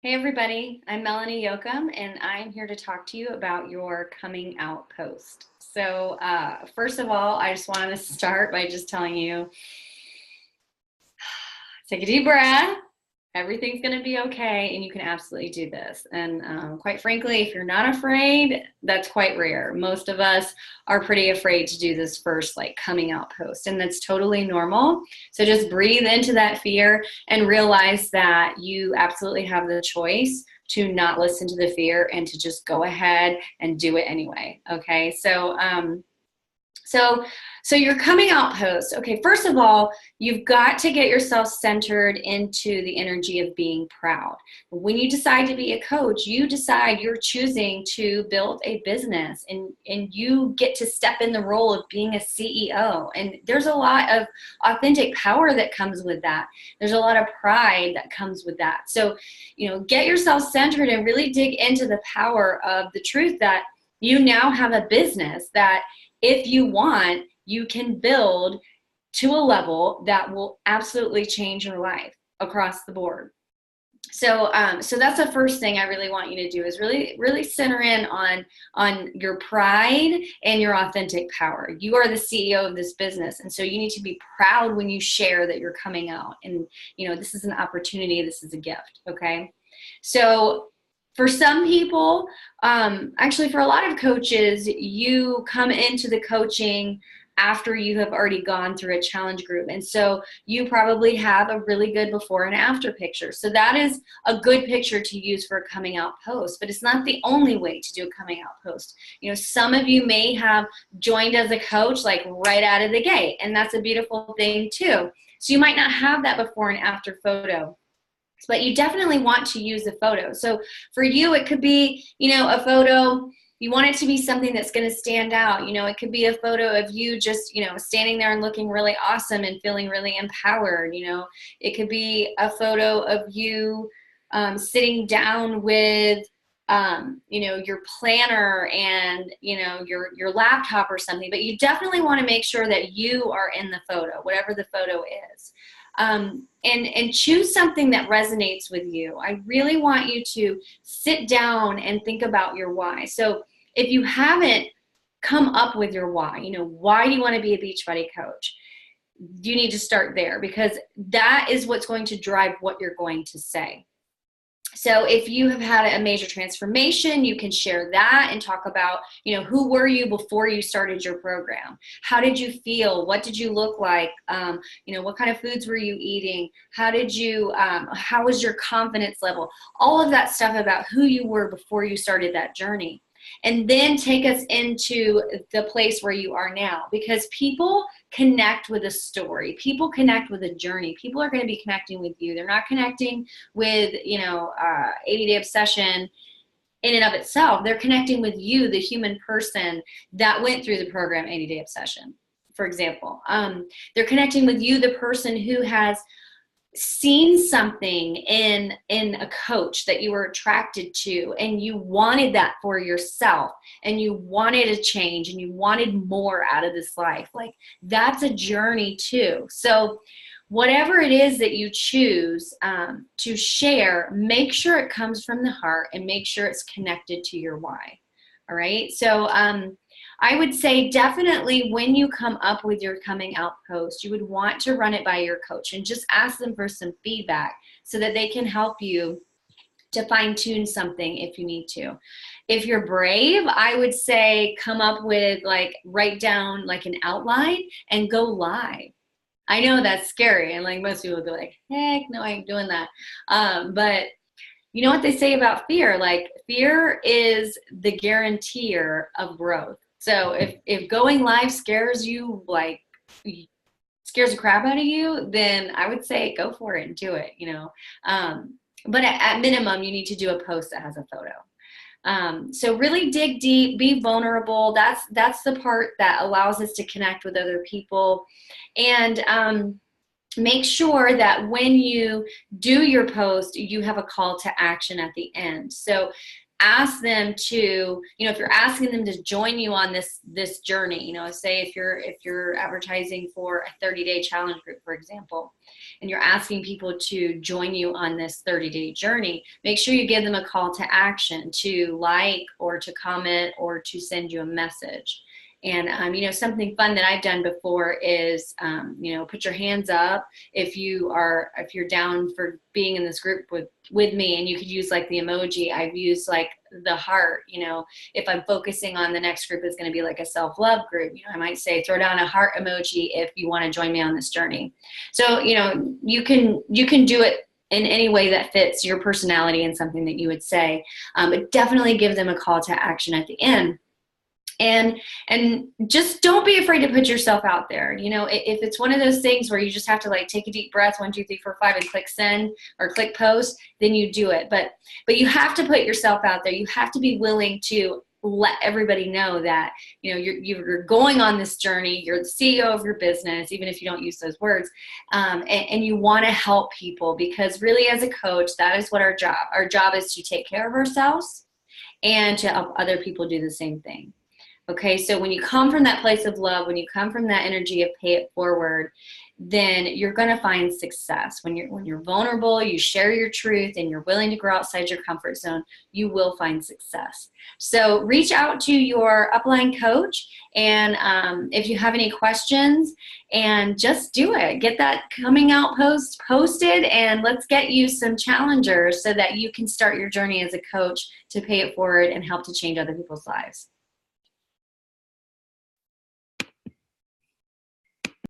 Hey everybody, I'm Melanie Yoakum and I'm here to talk to you about your coming out post. So first of all, I just wanted to start by just telling you, take a deep breath. Everything's going to be okay and you can absolutely do this. And quite frankly, if you're not afraid, that's quite rare. Most of us are pretty afraid to do this first like coming out post, and that's totally normal. So just breathe into that fear and realize that you absolutely have the choice to not listen to the fear and to just go ahead and do it anyway. Okay. So so your coming out post, okay, first of all, you've got to get yourself centered into the energy of being proud. When you decide to be a coach, you decide you're choosing to build a business, and you get to step in the role of being a CEO. And there's a lot of authentic power that comes with that. There's a lot of pride that comes with that. So, get yourself centered and really dig into the power of the truth that you now have a business that if you want, you can build to a level that will absolutely change your life across the board. So that's the first thing I really want you to do is really center in on your pride and your authentic power. You are the CEO of this business, and so you need to be proud when you share that you're coming out. And this is an opportunity. This is a gift. Okay, so. For some people, actually for a lot of coaches, you come into the coaching after you have already gone through a challenge group. And so you probably have a really good before and after picture. So that is a good picture to use for a coming out post, but it's not the only way to do a coming out post. Some of you may have joined as a coach like right out of the gate, and that's a beautiful thing too. So you might not have that before and after photo, but you definitely want to use a photo. So for you, it could be, a photo, you want it to be something that's going to stand out. It could be a photo of you just, standing there and looking really awesome and feeling really empowered. It could be a photo of you sitting down with, your planner and, your laptop or something, but you definitely want to make sure that you are in the photo, whatever the photo is. And choose something that resonates with you. I really want you to sit down and think about your why. So if you haven't come up with your why, why do you want to be a Beachbody coach? You need to start there, because that is what's going to drive what you're going to say. So if you have had a major transformation, you can share that and talk about, who were you before you started your program? How did you feel? What did you look like? What kind of foods were you eating? How was your confidence level? All of that stuff about who you were before you started that journey. And then take us into the place where you are now, because people connect with a story. People connect with a journey. People are going to be connecting with you. They're not connecting with, 80-day obsession in and of itself. They're connecting with you, the human person that went through the program 80-day obsession, for example. They're connecting with you, the person who has seen something in a coach that you were attracted to, and you wanted that for yourself, and you wanted a change, and you wanted more out of this life. Like, that's a journey too. So whatever it is that you choose to share, make sure it comes from the heart and make sure it's connected to your why. All right. So I would say definitely when you come up with your coming out post, you would want to run it by your coach and just ask them for some feedback so that they can help you to fine tune something if you need to. If you're brave, I would say come up with write down like an outline and go live. I know that's scary, and most people would be like, heck no, I ain't doing that. But you know what they say about fear? Fear is the guaranteer of growth. So if going live scares you, scares the crap out of you, then I would say go for it and do it, But at minimum, you need to do a post that has a photo. So really dig deep, be vulnerable. That's the part that allows us to connect with other people. And make sure that when you do your post, you have a call to action at the end. So ask them to, if you're asking them to join you on this journey, say if you're advertising for a 30-day challenge group, for example, and you're asking people to join you on this 30-day journey, make sure you give them a call to action to like or to comment or to send you a message. And, something fun that I've done before is, put your hands up if you're down for being in this group with me, and you could use like the emoji. I've used like the heart, if I'm focusing on the next group is going to be like a self-love group, I might say, throw down a heart emoji if you want to join me on this journey. So, you can do it in any way that fits your personality and something that you would say, but definitely give them a call to action at the end. And just don't be afraid to put yourself out there. If it's one of those things where you just have to like take a deep breath, 1, 2, 3, 4, 5, and click send or click post, then you do it. But you have to put yourself out there. You have to be willing to let everybody know that, you're going on this journey. You're the CEO of your business, even if you don't use those words. And you want to help people, because really as a coach, that is what our job is, to take care of ourselves and to help other people do the same thing. Okay, so when you come from that place of love, when you come from that energy of pay it forward, then you're going to find success. When you're vulnerable, you share your truth, and you're willing to grow outside your comfort zone, you will find success. So reach out to your upline coach, and if you have any questions, and just do it. Get that coming out post posted, and let's get you some challengers so that you can start your journey as a coach to pay it forward and help to change other people's lives.